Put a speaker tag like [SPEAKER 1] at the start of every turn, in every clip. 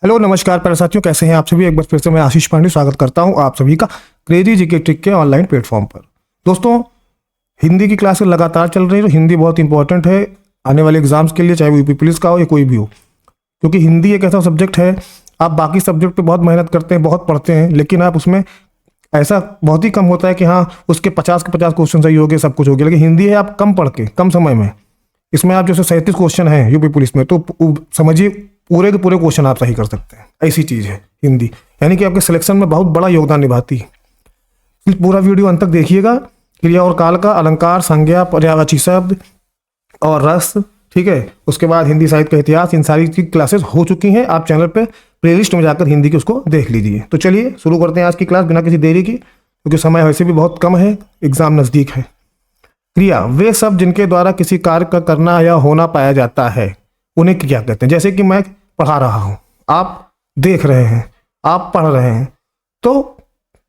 [SPEAKER 1] Hello नमस्कार प्यारे साथियों, कैसे हैं आप सभी। एक बार फिर से मैं आशीष पांडे स्वागत करता हूं आप सभी का क्रेजी जीके ट्रिक के ऑनलाइन प्लेटफॉर्म पर। दोस्तों, हिंदी की क्लासेस लगातार चल रही है। हिंदी बहुत इंपॉर्टेंट है आने वाले एग्जाम्स के लिए, चाहे वो यूपी पुलिस का हो या कोई भी हो, क्योंकि हिंदी एक ऐसा सब्जेक्ट है। आप बाकी सब्जेक्ट पे बहुत मेहनत करते हैं, बहुत पढ़ते हैं, लेकिन आप उसमें ऐसा बहुत ही कम होता है कि हाँ उसके 50 के 50 क्वेश्चन सही हो गए, सब कुछ हो गया। लेकिन हिंदी है, आप कम पढ़ के कम समय में, इसमें आप जैसे 37 क्वेश्चन हैं यूपी पुलिस में, तो समझिए पूरे के पूरे क्वेश्चन आप सही कर सकते हैं। ऐसी चीज़ है हिंदी, यानी कि आपके सिलेक्शन में बहुत बड़ा योगदान निभाती है। पूरा वीडियो अंत तक देखिएगा। क्रिया और काल का, अलंकार, संज्ञा, पर्यायवाची शब्द और रस, ठीक है। उसके बाद हिंदी साहित्य का इतिहास, इन सारी की क्लासेस हो चुकी हैं। आप चैनल पे प्लेलिस्ट में जाकर हिंदी की उसको देख लीजिए। तो चलिए शुरू करते हैं आज की क्लास बिना किसी देरी की, क्योंकि समय वैसे भी बहुत कम है, एग्जाम नज़दीक है। क्रिया वे शब्द जिनके द्वारा किसी कार्य का करना या होना पाया जाता है, उन्हें क्रिया कहते हैं। जैसे कि मैं पढ़ा रहा हूं, आप देख रहे हैं, आप पढ़ रहे हैं, तो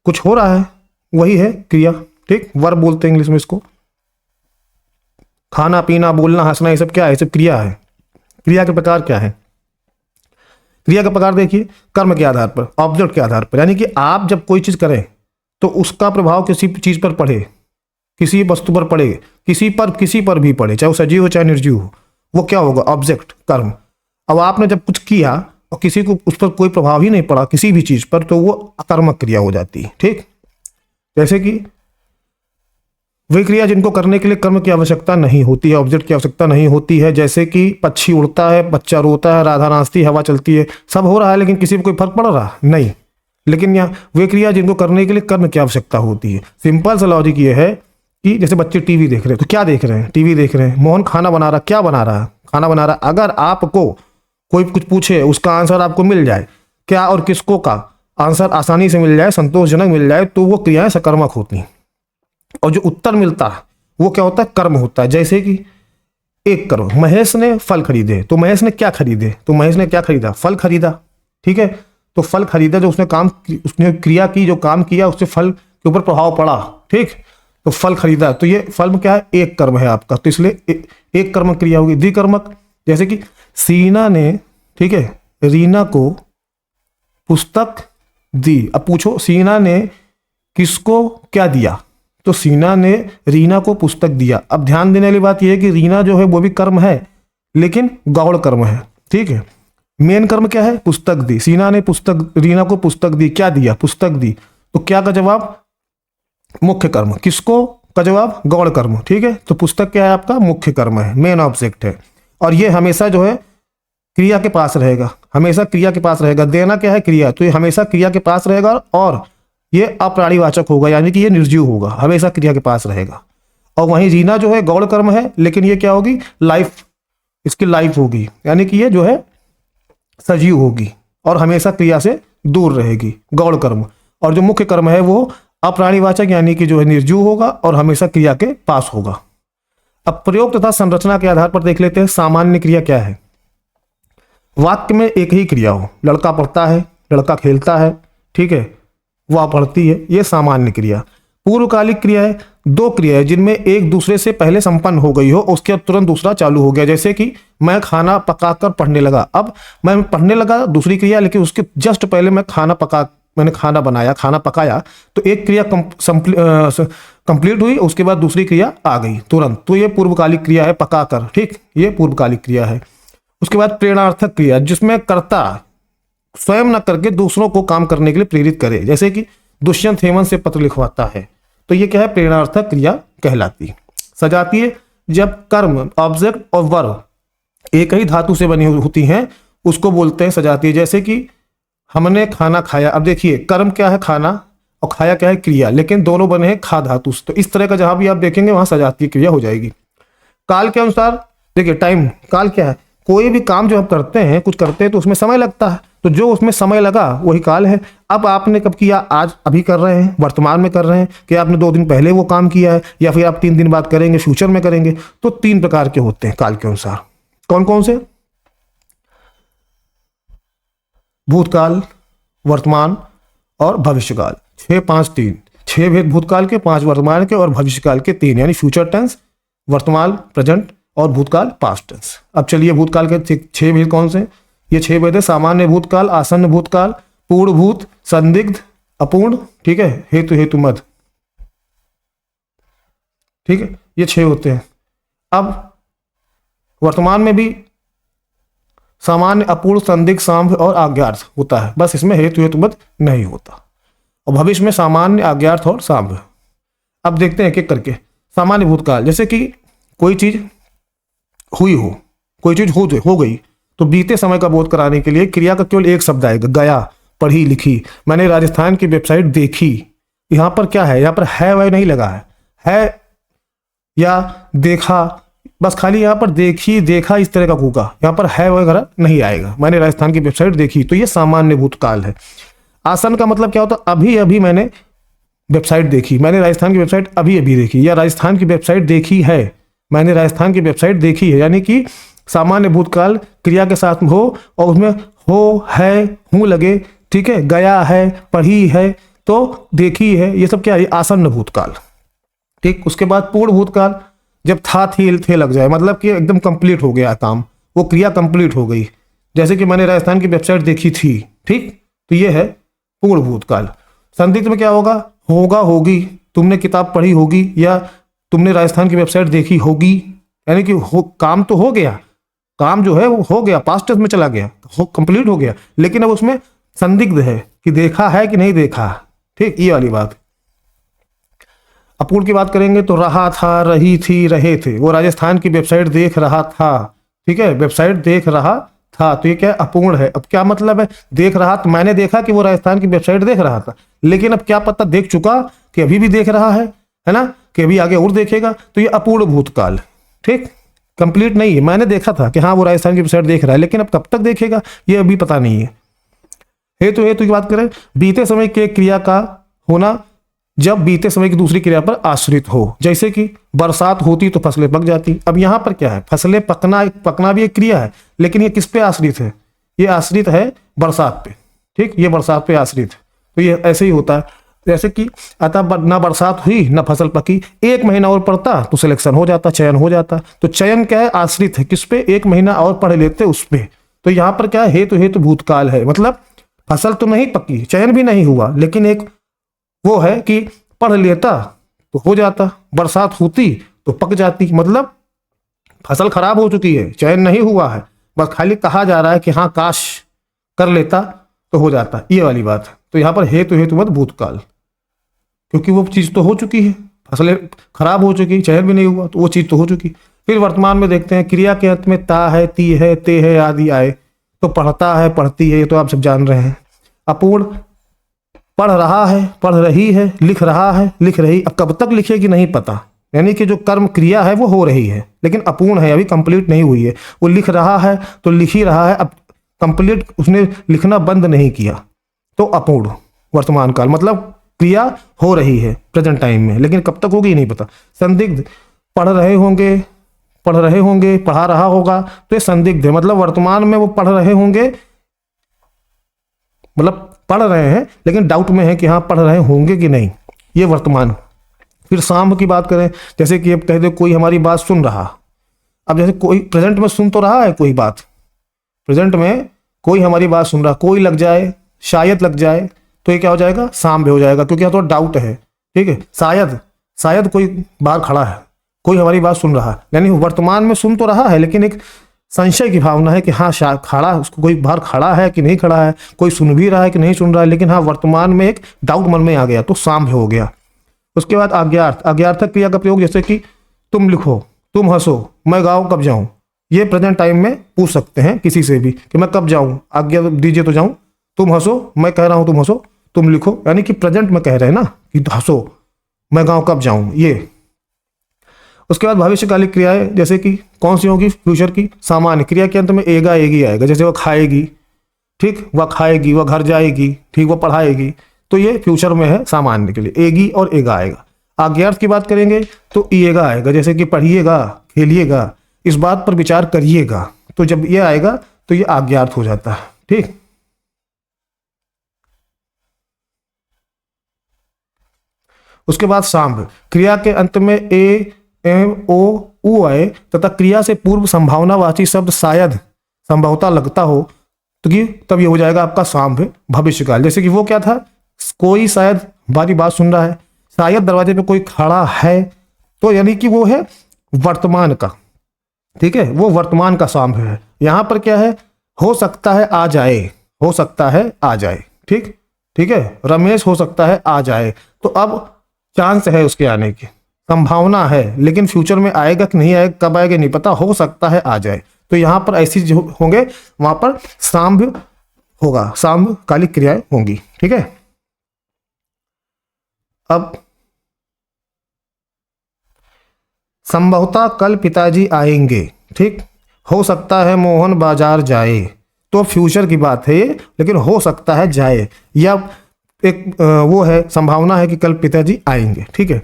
[SPEAKER 1] कुछ हो रहा है, वही है क्रिया। ठीक, वर्ब बोलते हैं इंग्लिश में इसको। खाना पीना, बोलना, हंसना, ये सब क्या है? ये सब क्रिया है। क्रिया के प्रकार क्या है? क्रिया का प्रकार देखिए, कर्म के आधार पर, ऑब्जेक्ट के आधार पर, यानी कि आप जब कोई चीज करें तो उसका प्रभाव किसी चीज पर पड़े, किसी वस्तु पर पड़े, किसी पर भी पड़े, चाहे वो सजीव हो चाहे निर्जीव हो, वो क्या होगा? ऑब्जेक्ट, कर्म। अब आपने जब कुछ किया और किसी को उस पर कोई प्रभाव ही नहीं पड़ा किसी भी चीज पर, तो वो अकर्मक क्रिया हो जाती है। ठीक, जैसे कि वे क्रिया जिनको करने के लिए कर्म की आवश्यकता नहीं होती है, ऑब्जेक्ट की आवश्यकता नहीं होती है। जैसे कि पक्षी उड़ता है, बच्चा रोता है, राधा नाचती, हवा चलती है, सब हो रहा है, लेकिन किसी पर कोई फर्क पड़ रहा नहीं। लेकिन यहाँ वे क्रिया जिनको करने के लिए कर्म की आवश्यकता होती है। सिंपल सा लॉजिक ये है कि जैसे बच्चे टीवी देख रहे हैं, तो क्या देख रहे हैं? टीवी देख रहे हैं। मोहन खाना बना रहा, क्या बना रहा है? खाना बना रहा। अगर आपको कोई कुछ पूछे, उसका आंसर आपको मिल जाए, क्या और किसको का आंसर आसानी से मिल जाए, संतोषजनक मिल जाए, तो वो क्रियाएं सकर्मक होती हैं। और जो उत्तर मिलता है वो क्या होता है? कर्म होता है। जैसे कि एक करो, महेश ने फल खरीदे, तो महेश ने क्या खरीदे? तो महेश ने क्या खरीदा? फल खरीदा। ठीक है, तो फल खरीदा, जो उसने क्रिया की, जो काम किया, उससे फल के ऊपर प्रभाव पड़ा। ठीक, तो फल खरीदा, तो ये फल में क्या है? एक कर्म है आपका, तो इसलिए एक कर्मक क्रिया होगी। द्विकर्मक, जैसे कि सीना ने, ठीक है, रीना को पुस्तक दी। अब पूछो सीना ने किसको क्या दिया? तो सीना ने रीना को पुस्तक दिया। अब ध्यान देने वाली बात यह है कि रीना जो है वो भी कर्म है, लेकिन गौड़ कर्म है। ठीक है, मेन कर्म क्या है? पुस्तक दी। सीना ने रीना को पुस्तक दी, क्या दिया? पुस्तक दी। तो क्या का जवाब? मुख्य कर्म। किसको का जवाब? गौड़ कर्म। ठीक है, तो पुस्तक क्या है आपका? मुख्य कर्म है, मेन ऑब्जेक्ट है। और ये हमेशा जो है क्रिया के पास रहेगा, हमेशा क्रिया के पास रहेगा। देना क्या है? क्रिया, तो ये हमेशा क्रिया के पास रहेगा, और ये अप्राणीवाचक होगा, यानी कि ये निर्जीव होगा, हमेशा क्रिया के पास रहेगा। और वहीं रीना जो है गौड़ कर्म है, लेकिन ये क्या होगी? लाइफ, इसकी लाइफ होगी, यानी कि ये जो है सजीव होगी और हमेशा क्रिया से दूर रहेगी, गौड़ कर्म। और जो मुख्य कर्म है वो अप्राणीवाचक, यानी कि जो है निर्जीव होगा और हमेशा क्रिया के पास होगा। अब प्रयोग तथा संरचना के आधार पर देख लेते हैं सामान्य क्रिया क्या है। वाक्य में एक ही क्रिया हो, लड़का पढ़ता है, लड़का खेलता है, ठीक है, वह पढ़ती है, ये सामान्य क्रिया। पूर्वकालिक क्रिया है, दो क्रिया है जिनमें एक दूसरे से पहले संपन्न हो गई हो, उसके तुरंत दूसरा चालू हो गया। जैसे कि मैं खाना पकाकर पढ़ने लगा। अब मैं पढ़ने लगा, दूसरी क्रिया, लेकिन उसके जस्ट पहले मैंने खाना बनाया, खाना पकाया, तो एक क्रिया कंप्लीट हुई, उसके बाद दूसरी क्रिया आ गई तुरंत, तो ये पूर्वकालिक क्रिया है, पकाकर। ठीक, ये पूर्वकालिक क्रिया है। उसके बाद प्रेरणार्थक क्रिया, जिसमें कर्ता स्वयं न करके दूसरों को काम करने के लिए प्रेरित करे। जैसे कि दुष्यंत हेमंत से पत्र लिखवाता है, तो ये क्या है? प्रेरणार्थक क्रिया कहलाती। सजातीय, जब कर्म, ऑब्जेक्ट और वर्ब एक ही धातु से बनी होती हैं, उसको बोलते हैं सजातीय। जैसे कि हमने खाना खाया। अब देखिए, कर्म क्या है? खाना, और खाया क्या है? क्रिया, लेकिन दोनों बने हैं खा धातु से। तो इस तरह का जहां भी आप देखेंगे वहां सजातीय क्रिया हो जाएगी। काल के अनुसार देखिए, टाइम, काल क्या है? कोई भी काम जो हम करते हैं, कुछ करते हैं, तो उसमें समय लगता है, तो जो उसमें समय लगा वही काल है। अब आपने कब किया? आज, अभी कर रहे हैं, वर्तमान में कर रहे हैं, कि आपने 2 दिन पहले वो काम किया है, या फिर आप 3 दिन बाद करेंगे, फ्यूचर में करेंगे। तो 3 प्रकार के होते हैं काल के अनुसार। कौन कौन से? भूतकाल, वर्तमान और भविष्यकाल। 6, 5, 3, 6 भेद भूतकाल के, 5 वर्तमान के और भविष्यकाल के 3, यानी फ्यूचर टेंस, वर्तमान प्रेजेंट और भूतकाल पास्ट टेंस। अब चलिए भूतकाल के 6 भेद कौन से? ये 6 भेद है, सामान्य भूतकाल, आसन्न भूतकाल, पूर्ण भूत, संदिग्ध, अपूर्ण, ठीक है, हेतु, हेतु मद, ठीक है, ये 6 होते हैं। अब वर्तमान में भी सामान्य, अपूर्ण, संदिग्ध, साम्य और आज्ञार्थ होता है, बस इसमें हेतु हेतु मद नहीं होता। और भविष्य में सामान्य, आज्ञार्थ और साम्य। अब देखते हैं एक एक करके। सामान्य भूतकाल, जैसे कि कोई चीज हुई हो, कोई चीज हो गई, तो बीते समय का बोध कराने के लिए क्रिया का केवल एक शब्द आएगा, गया, पढ़ी, लिखी, मैंने राजस्थान की वेबसाइट देखी। यहाँ पर क्या है, यहाँ पर है वह नहीं लगा है या देखा, बस खाली यहाँ पर देखी, देखा इस तरह का होगा, यहाँ पर है वगैरह नहीं आएगा। मैंने राजस्थान की वेबसाइट देखी, तो ये सामान्य भूतकाल है। आसन का मतलब क्या होता है, अभी अभी मैंने वेबसाइट देखी, मैंने राजस्थान की वेबसाइट अभी अभी देखी, या राजस्थान की वेबसाइट देखी है, मैंने राजस्थान की वेबसाइट देखी है। यानी कि सामान्य भूतकाल क्रिया के साथ हो और उसमें हो, है, हूँ लगे, ठीक है, गया है, पढ़ी है, तो देखी है, ये सब क्या है, आसन्न भूतकाल। ठीक, उसके बाद पूर्ण भूतकाल, जब था, थी, थे लग जाए, मतलब कि एकदम कंप्लीट हो गया काम, वो क्रिया कंप्लीट हो गई। जैसे कि मैंने राजस्थान की वेबसाइट देखी थी, ठीक, तो ये है पूर्ण भूतकाल। संदिग्ध में क्या होगा, होगा, होगी, तुमने किताब पढ़ी होगी, या तुमने राजस्थान की वेबसाइट देखी होगी, यानी कि काम तो हो गया, काम जो है वो हो गया, पास्ट टेंस में चला गया, कंप्लीट हो गया, लेकिन अब उसमें संदिग्ध है कि देखा है कि नहीं देखा। ठीक, ये वाली बात। अपूर्ण की बात करेंगे तो रहा था, रही थी, रहे थे, वो राजस्थान की वेबसाइट देख रहा था, ठीक है, वेबसाइट देख रहा था, तो ये क्या अपूर्ण है। अब क्या मतलब है, देख रहा, तो मैंने देखा कि वो राजस्थान की वेबसाइट देख रहा था, लेकिन अब क्या पता देख चुका कि अभी भी देख रहा है ना, कि अभी आगे और देखेगा, तो ये अपूर्ण भूतकाल। ठीक, कंप्लीट नहीं है, मैंने देखा था कि हाँ वो राजस्थान की वेबसाइट देख रहा है, लेकिन अब कब तक देखेगा ये अभी पता नहीं है। हेतु की बात करें, बीते समय के क्रिया का होना जब बीते समय की दूसरी क्रिया पर आश्रित हो, जैसे कि बरसात होती तो फसलें पक जाती। अब यहाँ पर क्या है, फसलें पकना भी एक क्रिया है, लेकिन ये किस पे आश्रित है, ये आश्रित है बरसात पे। ठीक, ये बरसात पे आश्रित है, तो ये ऐसे ही होता है। जैसे कि अतः ना बरसात हुई ना फसल पकी, 1 महीना और पढ़ता तो सिलेक्शन हो जाता, चयन हो जाता। तो चयन क्या है, आश्रित है किस पे, 1 महीना और पढ़ लेते उस पे। तो यहाँ पर क्या है, हेतु भूतकाल है, मतलब फसल तो नहीं पकी, चयन भी नहीं हुआ, लेकिन एक वो है कि पढ़ लेता तो हो जाता, बरसात होती तो पक जाती, मतलब फसल खराब हो चुकी है, चयन नहीं हुआ है, बस खाली कहा जा रहा है कि हाँ काश कर लेता तो हो जाता, ये वाली बात है। तो यहाँ पर हेतु मत भूतकाल, क्योंकि वो चीज़ तो हो चुकी है, फसलें खराब हो चुकी, चयन भी नहीं हुआ, तो वो चीज़ तो हो चुकी। फिर वर्तमान में देखते हैं, क्रिया के अंत में ता है, ती है, ते है आदि आए तो पढ़ता है, पढ़ती है, ये तो आप सब जान रहे हैं। अपूर्ण, पढ़ रहा है, पढ़ रही है, लिख रहा है, लिख रही, अब कब तक लिखेगी नहीं पता, यानी कि जो कर्म क्रिया है वो हो रही है, लेकिन अपूर्ण है, अभी कंप्लीट नहीं हुई है। वो लिख रहा है तो लिख ही रहा है, अब कंप्लीट उसने लिखना बंद नहीं किया, तो अपूर्ण वर्तमान काल, मतलब क्रिया हो रही है प्रेजेंट टाइम में, लेकिन कब तक होगी नहीं पता। संदिग्ध, पढ़ रहे होंगे, पढ़ा रहा होगा, तो ये संदिग्ध है, मतलब वर्तमान में वो पढ़ रहे होंगे, मतलब पढ़ रहे हैं लेकिन डाउट में है कि हाँ पढ़ रहे होंगे कि नहीं, ये वर्तमान। फिर साम्य की बात करें, जैसे कि अब कह दो कोई हमारी बात सुन रहा, अब जैसे कोई प्रेजेंट में सुन तो रहा है कोई बात, प्रेजेंट में कोई हमारी बात सुन रहा, कोई लग जाए, शायद लग जाए, तो ये क्या हो जाएगा, साम्य हो जाएगा, क्योंकि यहाँ तो डाउट है। ठीक है, शायद कोई बाहर खड़ा है, कोई हमारी बात सुन रहा है, यानी वर्तमान में सुन तो रहा है, लेकिन एक संशय की भावना है कि हाँ शायद खड़ा, उसको कोई बाहर खड़ा है कि नहीं खड़ा है, कोई सुन भी रहा है कि नहीं सुन रहा है, लेकिन हाँ वर्तमान में एक डाउट मन में आ गया, तो साम्य हो गया। उसके बाद आज्ञार्थक क्रिया का प्रयोग, जैसे कि तुम लिखो, तुम हंसो, मैं गाँव कब जाऊँ, ये प्रेजेंट टाइम में पूछ सकते हैं किसी से भी कि मैं कब जाऊँ, आज्ञा दीजिए तो जाऊँ। तुम हंसो, मैं कह रहा हूँ तुम हंसो, तुम लिखो, यानी कि प्रेजेंट में कह रहे हैं ना कि हंसो, मैं गाँव कब जाऊँ, ये। उसके बाद भविष्यकालिक क्रियाएं, जैसे कि कौन सी होगी, फ्यूचर की। सामान्य क्रिया के अंत में एगा एगी आएगा, जैसे वह खाएगी, ठीक, वह खाएगी, वह घर जाएगी, ठीक, वह पढ़ाएगी, तो ये फ्यूचर में है सामान्य के लिए, एगी और एगा आएगा। आज्ञार्थ की बात करेंगे तो ईएगा आएगा, जैसे कि पढ़िएगा, खेलिएगा, इस बात पर विचार करिएगा, तो जब ये आएगा तो ये आज्ञार्थ हो जाता है। ठीक, उसके बाद साम्य, क्रिया के अंत में ए एम ओ उ आए तथा क्रिया से पूर्व संभावनावाची शब्द शायद, संभवता, लगता हो, तो कि तब ये हो जाएगा आपका साम्य भविष्यकाल। जैसे कि वो क्या था, कोई शायद हमारी बात सुन रहा है, शायद दरवाजे पे कोई खड़ा है, तो यानी कि वो है वर्तमान का, ठीक है, वो वर्तमान का साम्य है। यहां पर क्या है, हो सकता है आ जाए, हो सकता है आ जाए, ठीक ठीक है, रमेश हो सकता है आ जाए, तो अब चांस है उसके आने की, संभावना है, लेकिन फ्यूचर में आएगा कि नहीं आएगा, कब आएगा नहीं पता, हो सकता है आ जाए। तो यहां पर ऐसी जो होंगे वहां पर साम्य होगा, साम्यकालिक क्रियाएं होंगी, ठीक है। अब संभवतः कल पिताजी आएंगे, ठीक, हो सकता है मोहन बाजार जाए, तो फ्यूचर की बात है ये, लेकिन हो सकता है जाए, या एक वो है संभावना है कि कल पिताजी आएंगे, ठीक है।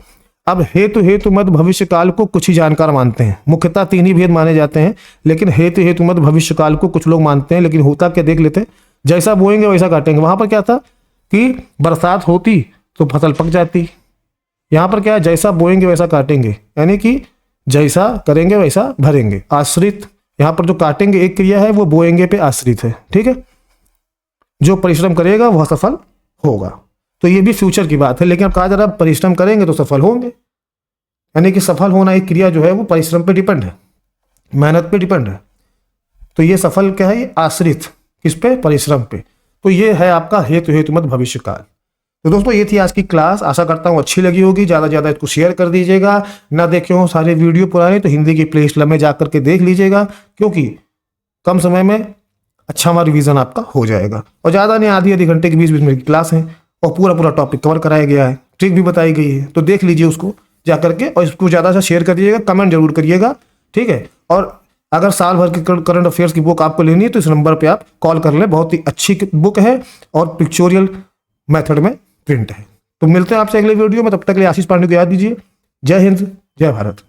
[SPEAKER 1] अब हेतु हेतु मत भविष्य काल को कुछ ही जानकार मानते हैं, मुख्यतः 3 ही भेद माने जाते हैं, लेकिन हेतु हेतु मत भविष्य काल को कुछ लोग मानते हैं, लेकिन होता क्या देख लेते हैं, जैसा बोएंगे वैसा काटेंगे। वहां पर क्या था कि बरसात होती तो फसल पक जाती, यहाँ पर क्या है, जैसा बोएंगे वैसा काटेंगे, यानी कि जैसा करेंगे वैसा भरेंगे, आश्रित। यहाँ पर जो काटेंगे एक क्रिया है, वो बोएंगे पे आश्रित है, ठीक है, जो परिश्रम करेगा वह सफल होगा। तो ये भी फ्यूचर की बात है, लेकिन अब कहा जा रहा है परिश्रम करेंगे तो सफल होंगे, यानी कि सफल होना एक क्रिया जो है वो परिश्रम पे डिपेंड है, मेहनत पे डिपेंड है। तो ये सफल क्या है, ये आश्रित किस पे, परिश्रम पे। तो ये है आपका हेतु हेतु मत भविष्य काल। तो दोस्तों ये थी आज की क्लास, आशा करता हूँ अच्छी लगी होगी। ज़्यादा से ज़्यादा इसको शेयर कर दीजिएगा, ना देखे हो सारे वीडियो पुराने तो हिंदी की प्लेलिस्ट में जा करके देख लीजिएगा, क्योंकि कम समय में अच्छा हमारा रिवीजन आपका हो जाएगा। और ज़्यादा नहीं, आधी घंटे की 20-20 मिनट की क्लास है और पूरा टॉपिक कवर कराया गया है, ट्रिक भी बताई गई है, तो देख लीजिए उसको जा करके, और इसको ज़्यादा से शेयर कर दीजिएगा, कमेंट जरूर करिएगा, ठीक है। और अगर साल भर की करंट अफेयर्स की बुक आपको लेनी है तो इस नंबर पे आप कॉल कर लें, बहुत ही अच्छी बुक है और पिक्चोरियल मेथड में प्रिंट है। तो मिलते हैं आपसे अगले वीडियो में, तब तक के लिए आशीष पांडे को याद दीजिए। जय हिंद, जय भारत।